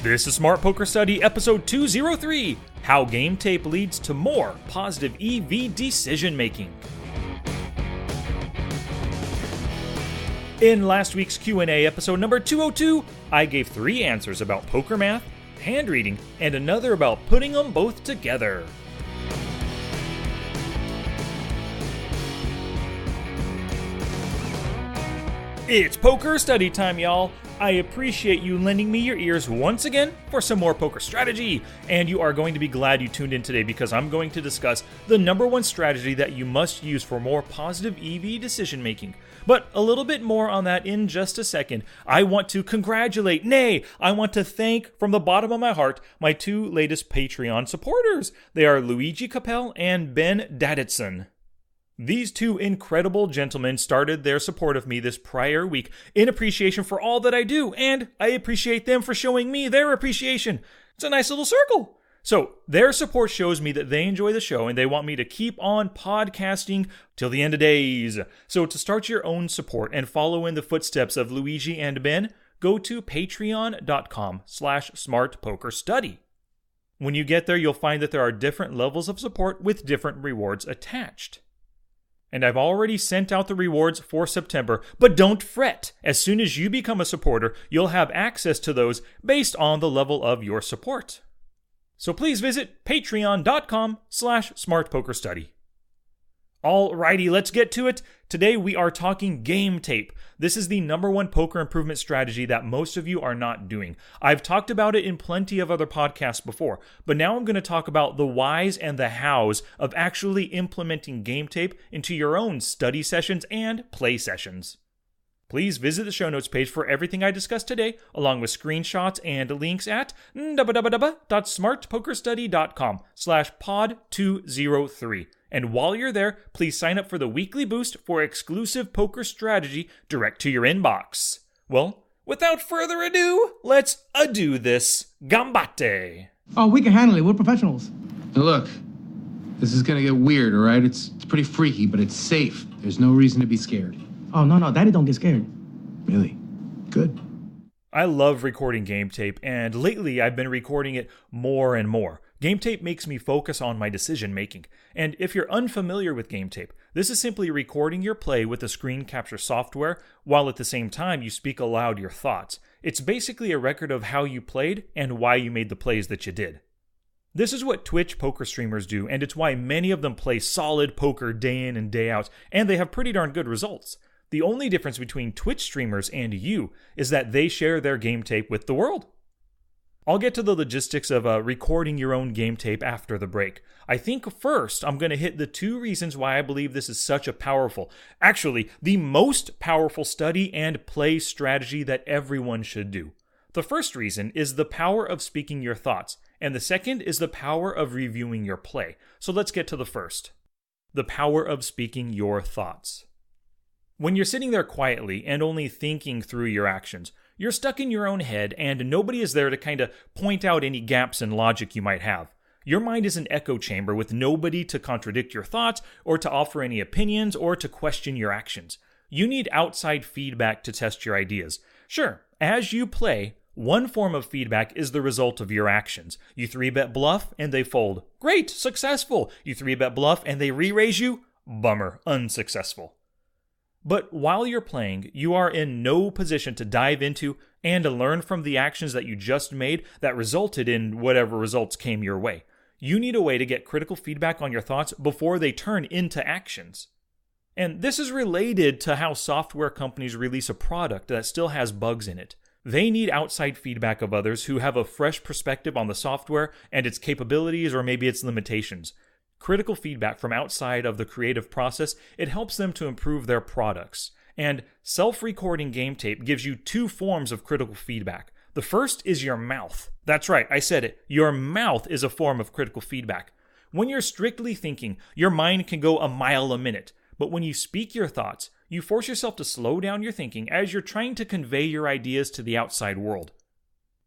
This is Smart Poker Study episode 203, How Game Tape Leads to More Positive EV Decision Making. In last week's Q&A episode number 202, I gave 3 answers about poker math, hand reading, and another about putting them both together. It's poker study time, y'all. I appreciate you lending me your ears once again for some more poker strategy, and you are going to be glad you tuned in today because I'm going to discuss the number one strategy that you must use for more positive EV decision making. But a little bit more on that in just a second. I want to congratulate, I want to thank from the bottom of my heart my 2 latest Patreon supporters. They are Luigi Capel and Ben Daditson. These 2 incredible gentlemen started their support of me this prior week in appreciation for all that I do, and I appreciate them for showing me their appreciation. It's a nice little circle. So their support shows me that they enjoy the show and they want me to keep on podcasting till the end of days. So to start your own support and follow in the footsteps of Luigi and Ben, go to patreon.com/smartpokerstudy. When you get there, you'll find that there are different levels of support with different rewards attached. And I've already sent out the rewards for September, but don't fret. As soon as you become a supporter, you'll have access to those based on the level of your support. So please visit patreon.com/smartpokerstudy. Alrighty, let's get to it. Today we are talking game tape. This is the number one poker improvement strategy that most of you are not doing. I've talked about it in plenty of other podcasts before, but now I'm going to talk about the whys and the hows of actually implementing game tape into your own study sessions and play sessions. Please visit the show notes page for everything I discussed today, along with screenshots and links at www.smartpokerstudy.com/pod203. And while you're there, please sign up for the weekly boost for exclusive poker strategy direct to your inbox. Well, without further ado, let's do this. Gambate! Oh, we can handle it. We're professionals. Now look, this is gonna get weird, all right? It's pretty freaky, but it's safe. There's no reason to be scared. Oh, no, Daddy don't get scared. Really? Good. I love recording game tape, and lately I've been recording it more and more. Game tape makes me focus on my decision making. And if you're unfamiliar with game tape, this is simply recording your play with the screen capture software, while at the same time you speak aloud your thoughts. It's basically a record of how you played and why you made the plays that you did. This is what Twitch poker streamers do, and it's why many of them play solid poker day in and day out, and they have pretty darn good results. The only difference between Twitch streamers and you is that they share their game tape with the world. I'll get to the logistics of recording your own game tape after the break. I think first I'm going to hit the 2 reasons why I believe this is such a powerful, actually the most powerful study and play strategy that everyone should do. The first reason is the power of speaking your thoughts, and the second is the power of reviewing your play. So let's get to the first. The power of speaking your thoughts. When you're sitting there quietly and only thinking through your actions, you're stuck in your own head and nobody is there to kind of point out any gaps in logic you might have. Your mind is an echo chamber with nobody to contradict your thoughts or to offer any opinions or to question your actions. You need outside feedback to test your ideas. Sure, as you play, one form of feedback is the result of your actions. You 3-bet bluff and they fold. Great, successful. You 3-bet bluff and they re-raise you. Bummer, unsuccessful. But while you're playing, you are in no position to dive into and to learn from the actions that you just made that resulted in whatever results came your way. You need a way to get critical feedback on your thoughts before they turn into actions. And this is related to how software companies release a product that still has bugs in it. They need outside feedback of others who have a fresh perspective on the software and its capabilities or maybe its limitations. Critical feedback from outside of the creative process, it helps them to improve their products. And self-recording game tape gives you 2 forms of critical feedback. The first is your mouth. That's right, I said it. Your mouth is a form of critical feedback. When you're strictly thinking, your mind can go a mile a minute. But when you speak your thoughts, you force yourself to slow down your thinking as you're trying to convey your ideas to the outside world.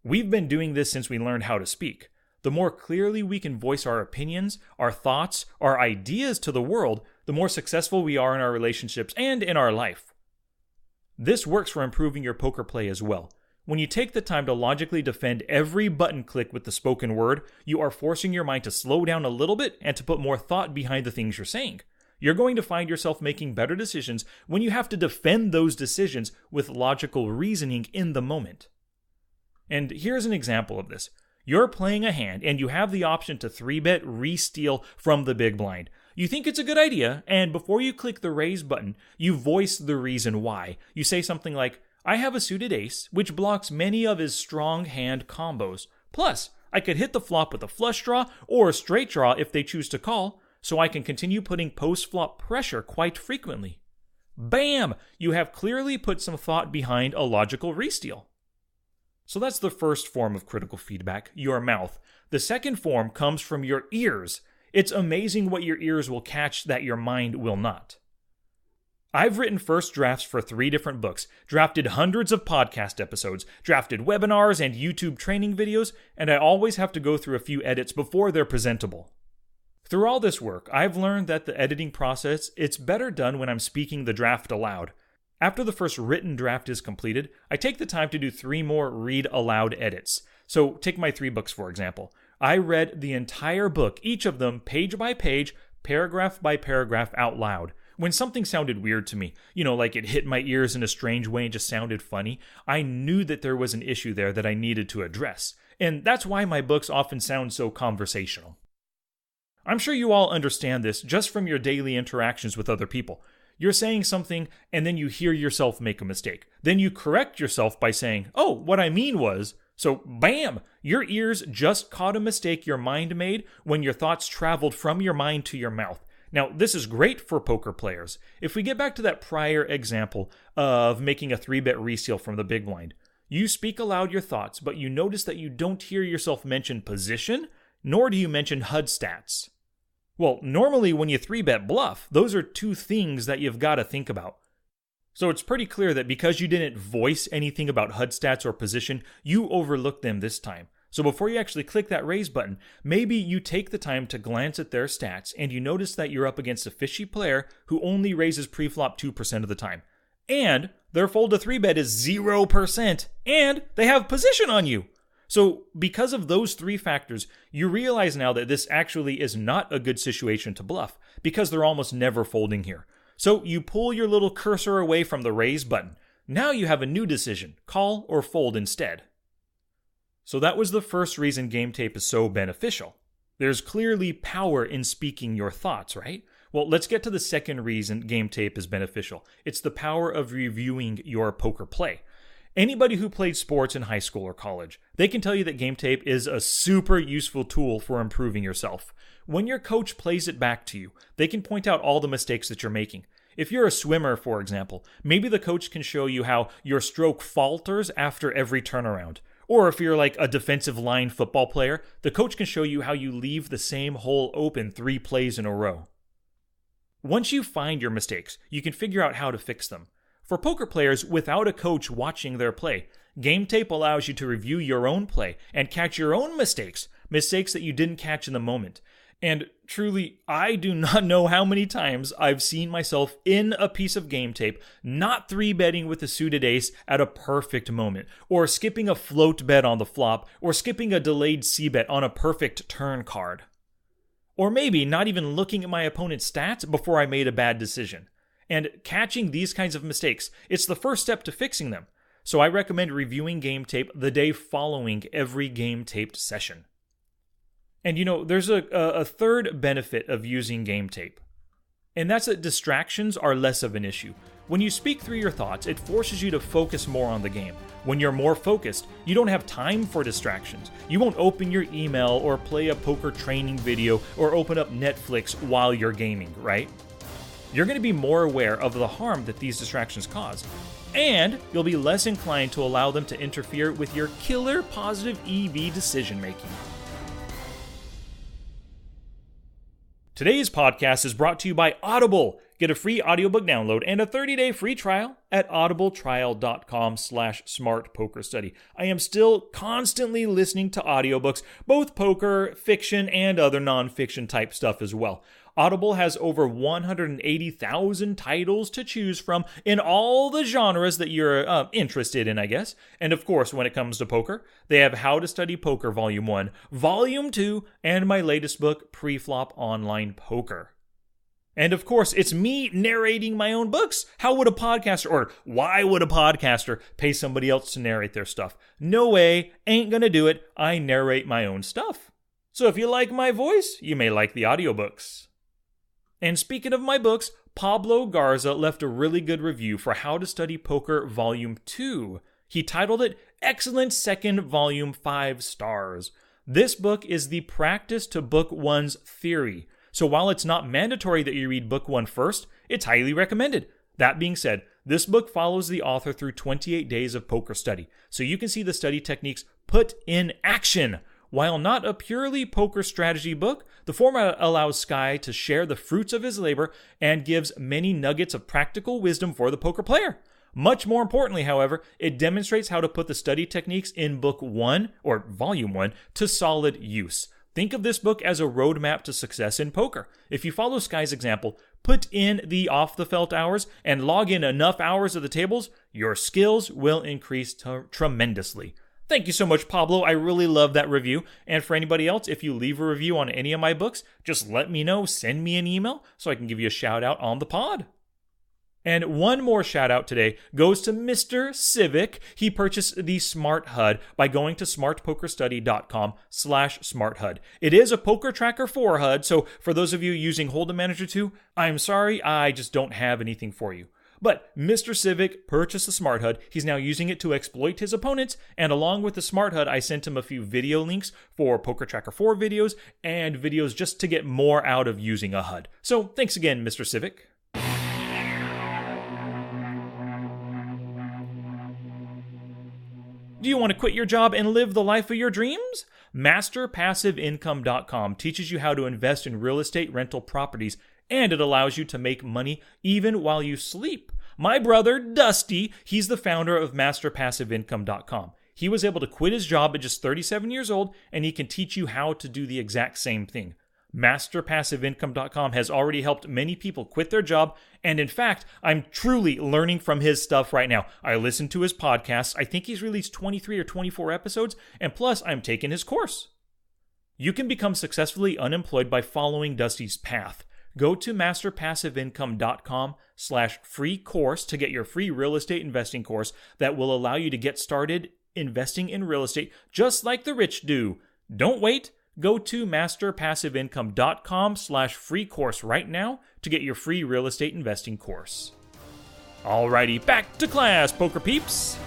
We've been doing this since we learned how to speak. The more clearly we can voice our opinions, our thoughts, our ideas to the world, the more successful we are in our relationships and in our life. This works for improving your poker play as well. When you take the time to logically defend every button click with the spoken word, you are forcing your mind to slow down a little bit and to put more thought behind the things you're saying. You're going to find yourself making better decisions when you have to defend those decisions with logical reasoning in the moment. And here's an example of this. You're playing a hand and you have the option to 3-bet re-steal from the big blind. You think it's a good idea, and before you click the raise button, you voice the reason why. You say something like, I have a suited ace, which blocks many of his strong hand combos. Plus, I could hit the flop with a flush draw or a straight draw if they choose to call, so I can continue putting post-flop pressure quite frequently. Bam! You have clearly put some thought behind a logical re-steal. So that's the first form of critical feedback, your mouth. The second form comes from your ears. It's amazing what your ears will catch that your mind will not. I've written first drafts for 3 different books, drafted hundreds of podcast episodes, drafted webinars and YouTube training videos, and I always have to go through a few edits before they're presentable. Through all this work, I've learned that the editing process, it's better done when I'm speaking the draft aloud. After the first written draft is completed, I take the time to do 3 more read-aloud edits. So take my 3 books, for example. I read the entire book, each of them page by page, paragraph by paragraph out loud. When something sounded weird to me, like it hit my ears in a strange way and just sounded funny, I knew that there was an issue there that I needed to address. And that's why my books often sound so conversational. I'm sure you all understand this just from your daily interactions with other people. You're saying something, and then you hear yourself make a mistake. Then you correct yourself by saying, oh, what I mean was... So, bam! Your ears just caught a mistake your mind made when your thoughts traveled from your mind to your mouth. Now, this is great for poker players. If we get back to that prior example of making a 3-bet re-steal from the big blind, you speak aloud your thoughts, but you notice that you don't hear yourself mention position, nor do you mention HUD stats. Well, normally when you 3-bet bluff, those are 2 things that you've got to think about. So it's pretty clear that because you didn't voice anything about HUD stats or position, you overlooked them this time. So before you actually click that raise button, maybe you take the time to glance at their stats and you notice that you're up against a fishy player who only raises preflop 2% of the time. And their fold to 3-bet is 0%, and they have position on you. So because of those 3 factors, you realize now that this actually is not a good situation to bluff, because they're almost never folding here. So you pull your little cursor away from the raise button. Now you have a new decision, call or fold instead. So that was the first reason game tape is so beneficial. There's clearly power in speaking your thoughts, right? Well, let's get to the second reason game tape is beneficial. It's the power of reviewing your poker play. Anybody who played sports in high school or college, they can tell you that game tape is a super useful tool for improving yourself. When your coach plays it back to you, they can point out all the mistakes that you're making. If you're a swimmer, for example, maybe the coach can show you how your stroke falters after every turnaround. Or if you're like a defensive line football player, the coach can show you how you leave the same hole open 3 plays in a row. Once you find your mistakes, you can figure out how to fix them. For poker players without a coach watching their play, game tape allows you to review your own play and catch your own mistakes that you didn't catch in the moment. And truly, I do not know how many times I've seen myself in a piece of game tape not 3-betting with a suited ace at a perfect moment, or skipping a float bet on the flop, or skipping a delayed c-bet on a perfect turn card. Or maybe not even looking at my opponent's stats before I made a bad decision. And catching these kinds of mistakes, it's the first step to fixing them. So I recommend reviewing game tape the day following every game taped session. And there's a third benefit of using game tape. And that's that distractions are less of an issue. When you speak through your thoughts, it forces you to focus more on the game. When you're more focused, you don't have time for distractions. You won't open your email or play a poker training video or open up Netflix while you're gaming, right? You're going to be more aware of the harm that these distractions cause. And you'll be less inclined to allow them to interfere with your killer positive EV decision making. Today's podcast is brought to you by Audible. Get a free audiobook download and a 30-day free trial at audibletrial.com/smartpokerstudy. I am still constantly listening to audiobooks, both poker, fiction, and other non-fiction type stuff as well. Audible has over 180,000 titles to choose from in all the genres that you're interested in, I guess. And of course, when it comes to poker, they have How to Study Poker Volume 1, Volume 2, and my latest book, Preflop Online Poker. And of course, it's me narrating my own books. How would a podcaster, or why would a podcaster pay somebody else to narrate their stuff? No way, ain't gonna do it. I narrate my own stuff. So if you like my voice, you may like the audiobooks. And speaking of my books, Pablo Garza left a really good review for How to Study Poker Volume 2. He titled it, Excellent Second Volume 5 Stars. This book is the practice to Book 1's theory. So while it's not mandatory that you read Book 1 first, it's highly recommended. That being said, this book follows the author through 28 days of poker study, so you can see the study techniques put in action. While not a purely poker strategy book, the format allows Sky to share the fruits of his labor and gives many nuggets of practical wisdom for the poker player. Much more importantly, however, it demonstrates how to put the study techniques in Book 1, or Volume 1, to solid use. Think of this book as a roadmap to success in poker. If you follow Sky's example, put in the off-the-felt hours and log in enough hours of the tables, your skills will increase tremendously. Thank you so much, Pablo. I really love that review. And for anybody else, if you leave a review on any of my books, just let me know. Send me an email so I can give you a shout out on the pod. And one more shout out today goes to Mr. Civic. He purchased the Smart HUD by going to smartpokerstudy.com/Smart HUD. It is a Poker Tracker 4 HUD, so for those of you using Hold'em Manager 2, I'm sorry, I just don't have anything for you. But Mr. Civic purchased the Smart HUD. He's now using it to exploit his opponents, and along with the Smart HUD, I sent him a few video links for Poker Tracker 4 videos and videos just to get more out of using a HUD. So thanks again, Mr. Civic. Do you want to quit your job and live the life of your dreams? MasterPassiveIncome.com teaches you how to invest in real estate rental properties, and it allows you to make money even while you sleep. My brother, Dusty, he's the founder of MasterPassiveIncome.com. He was able to quit his job at just 37 years old, and he can teach you how to do the exact same thing. MasterPassiveIncome.com has already helped many people quit their job, and in fact, I'm truly learning from his stuff right now. I listen to his podcasts. I think he's released 23 or 24 episodes, and plus, I'm taking his course. You can become successfully unemployed by following Dusty's path. Go to masterpassiveincome.com/free course to get your free real estate investing course that will allow you to get started investing in real estate just like the rich do. Don't wait. Go to masterpassiveincome.com/free course right now to get your free real estate investing course. Alrighty, back to class, poker peeps.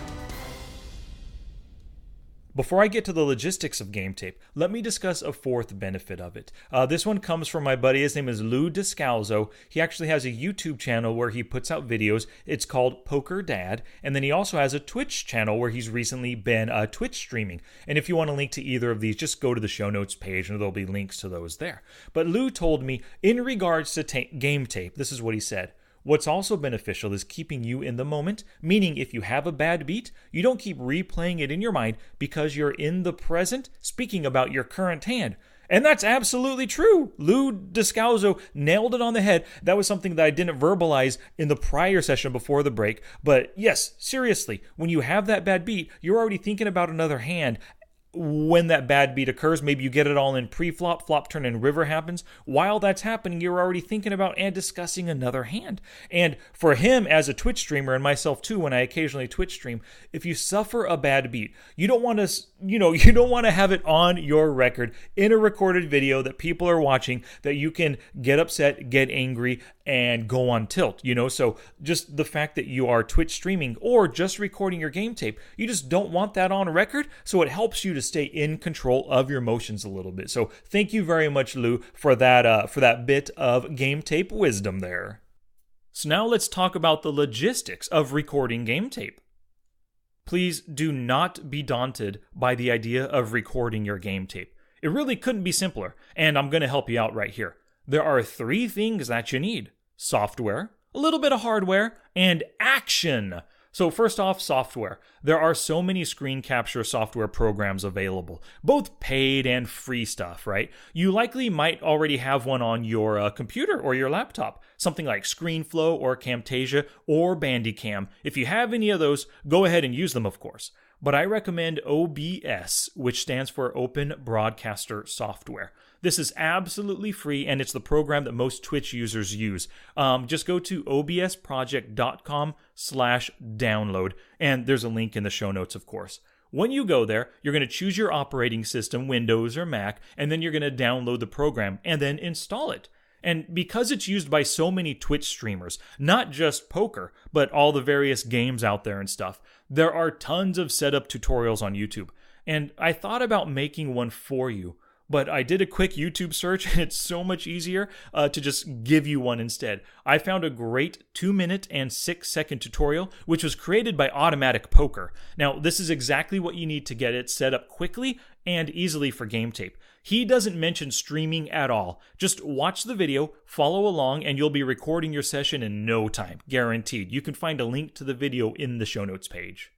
Before I get to the logistics of game tape, let me discuss a fourth benefit of it. This one comes from my buddy. His name is Lou Descalzo. He actually has a YouTube channel where he puts out videos. It's called Poker Dad. And then he also has a Twitch channel where he's recently been Twitch streaming. And if you want a link to either of these, just go to the show notes page and there'll be links to those there. But Lou told me, in regards to game tape, this is what he said. What's also beneficial is keeping you in the moment, meaning if you have a bad beat, you don't keep replaying it in your mind because you're in the present speaking about your current hand. And that's absolutely true. Lou Descalzo nailed it on the head. That was something that I didn't verbalize in the prior session before the break. But yes, seriously, when you have that bad beat, you're already thinking about another hand. When that bad beat occurs, maybe you get it all in pre-flop, flop, turn, and river happens. While that's happening, you're already thinking about and discussing another hand. And for him as a Twitch streamer, and myself too, when I occasionally Twitch stream, if you suffer a bad beat, you don't want to, you don't want to have it on your record in a recorded video that people are watching, that you can get upset, get angry, and go on tilt, So just the fact that you are Twitch streaming or just recording your game tape, you just don't want that on record, so it helps you to stay in control of your emotions a little bit. So thank you very much, Lou, for that bit of game tape wisdom there. So now let's talk about the logistics of recording game tape. Please do not be daunted by the idea of recording your game tape. It really couldn't be simpler, and I'm going to help you out right here. There are 3 things that you need: software, a little bit of hardware, and action. So first off, software. There are so many screen capture software programs available, both paid and free stuff, right? You likely might already have one on your computer or your laptop, something like ScreenFlow or Camtasia or Bandicam. If you have any of those, go ahead and use them, of course. But I recommend OBS, which stands for Open Broadcaster Software. This is absolutely free, and it's the program that most Twitch users use. Just go to obsproject.com/download, and there's a link in the show notes, of course. When you go there, you're going to choose your operating system, Windows or Mac, and then you're going to download the program and then install it. And because it's used by so many Twitch streamers, not just poker, but all the various games out there and stuff, there are tons of setup tutorials on YouTube. And I thought about making one for you, but I did a quick YouTube search and it's so much easier to just give you one instead. I found a great 2-minute and 6-second tutorial, which was created by Automatic Poker. Now, this is exactly what you need to get it set up quickly and easily for GameTape. He doesn't mention streaming at all. Just watch the video, follow along, and you'll be recording your session in no time, guaranteed. You can find a link to the video in the show notes page.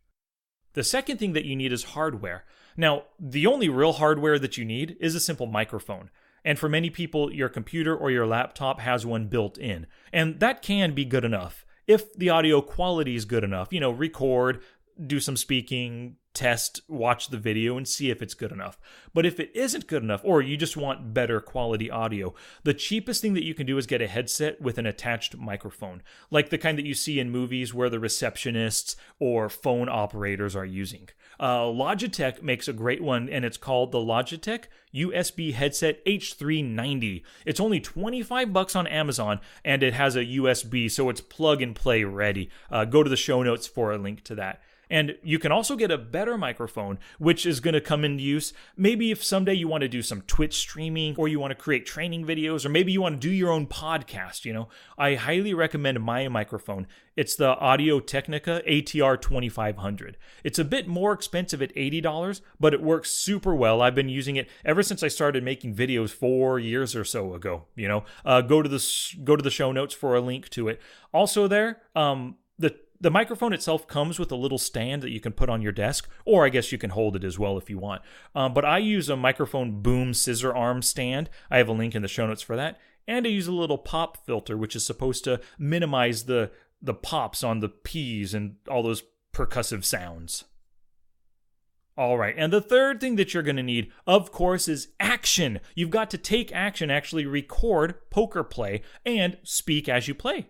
The second thing that you need is hardware. Now, the only real hardware that you need is a simple microphone. And for many people, your computer or your laptop has one built in. And that can be good enough. If the audio quality is good enough, record, do some speaking, test, watch the video, and see if it's good enough. But if it isn't good enough, or you just want better quality audio, the cheapest thing that you can do is get a headset with an attached microphone, like the kind that you see in movies where the receptionists or phone operators are using. Logitech makes a great one, and it's called the Logitech USB Headset H390. It's only $25 on Amazon, and it has a USB, so it's plug and play ready. Go to the show notes for a link to that. And you can also get a better microphone, which is going to come into use maybe if someday you want to do some Twitch streaming, or you want to create training videos, or maybe you want to do your own podcast, I highly recommend my microphone. It's the Audio-Technica ATR 2500. It's a bit more expensive at $80, but it works super well. I've been using it ever since I started making videos 4 years or so ago, Go to the show notes for a link to it. Also there, the microphone itself comes with a little stand that you can put on your desk, or I guess you can hold it as well if you want. But I use a microphone boom scissor arm stand. I have a link in the show notes for that. And I use a little pop filter, which is supposed to minimize the pops on the P's and all those percussive sounds. All right, and the third thing that you're going to need, of course, is action. You've got to take action, actually record poker play, and speak as you play.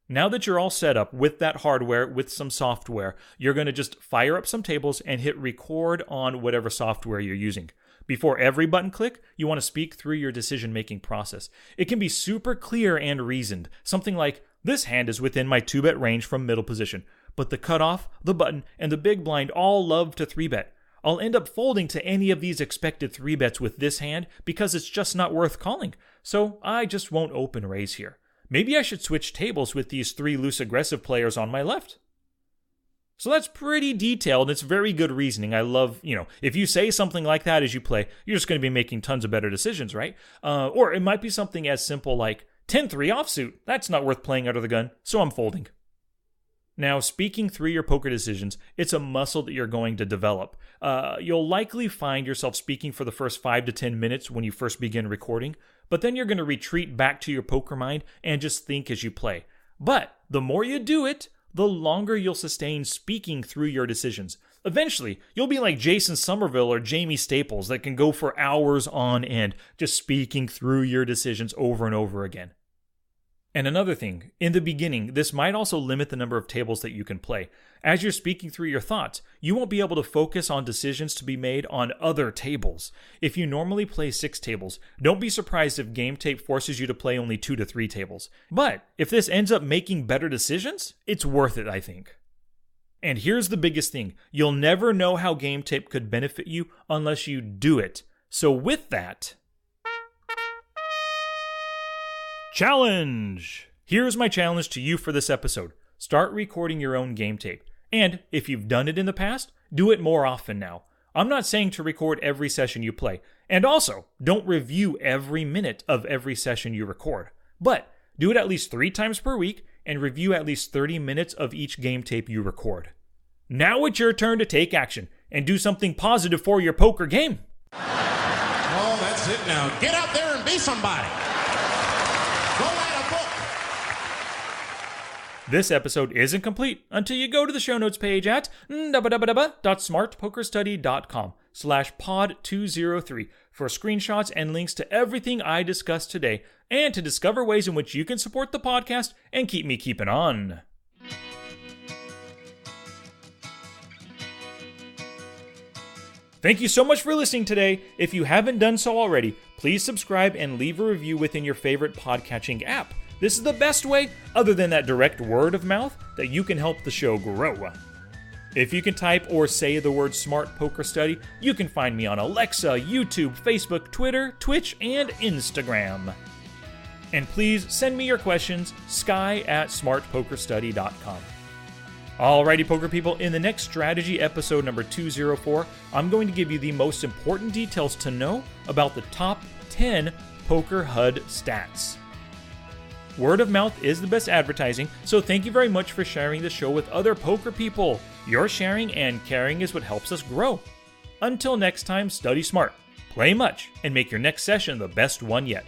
Now that you're all set up with that hardware, with some software, you're going to just fire up some tables and hit record on whatever software you're using. Before every button click, you want to speak through your decision-making process. It can be super clear and reasoned. Something like, this hand is within my 2-bet range from middle position, but the cutoff, the button, and the big blind all love to 3-bet. I'll end up folding to any of these expected 3-bets with this hand because it's just not worth calling, so I just won't open raise here. Maybe I should switch tables with these 3 loose aggressive players on my left. So that's pretty detailed. It's very good reasoning. I love, if you say something like that as you play, you're just going to be making tons of better decisions, right? Or it might be something as simple like 10-3 offsuit. That's not worth playing out of the gun, so I'm folding. Now, speaking through your poker decisions, it's a muscle that you're going to develop. You'll likely find yourself speaking for the first 5 to 10 minutes when you first begin recording, but then you're going to retreat back to your poker mind and just think as you play. But the more you do it, the longer you'll sustain speaking through your decisions. Eventually, you'll be like Jason Somerville or Jamie Staples that can go for hours on end, just speaking through your decisions over and over again. And another thing, in the beginning, this might also limit the number of tables that you can play. As you're speaking through your thoughts, you won't be able to focus on decisions to be made on other tables. If you normally play 6 tables, don't be surprised if GameTape forces you to play only 2 to 3 tables. But if this ends up making better decisions, it's worth it, I think. And here's the biggest thing. You'll never know how GameTape could benefit you unless you do it. So with that, challenge! Here's my challenge to you for this episode. Start recording your own game tape. And if you've done it in the past, do it more often now. I'm not saying to record every session you play. And also, don't review every minute of every session you record. But do it at least 3 times per week and review at least 30 minutes of each game tape you record. Now it's your turn to take action and do something positive for your poker game. Oh, that's it now. Get out there and be somebody. Go write a book. This episode isn't complete until you go to the show notes page at www.smartpokerstudy.com/pod203 for screenshots and links to everything I discussed today and to discover ways in which you can support the podcast and keep me keeping on. Thank you so much for listening today. If you haven't done so already, please subscribe and leave a review within your favorite podcatching app. This is the best way, other than that direct word of mouth, that you can help the show grow. If you can type or say the word Smart Poker Study, you can find me on Alexa, YouTube, Facebook, Twitter, Twitch, and Instagram. And please send me your questions, sky@smartpokerstudy.com. Alrighty, poker people, in the next strategy episode number 204, I'm going to give you the most important details to know about the top 10 poker HUD stats. Word of mouth is the best advertising, so thank you very much for sharing the show with other poker people. Your sharing and caring is what helps us grow. Until next time, study smart, play much, and make your next session the best one yet.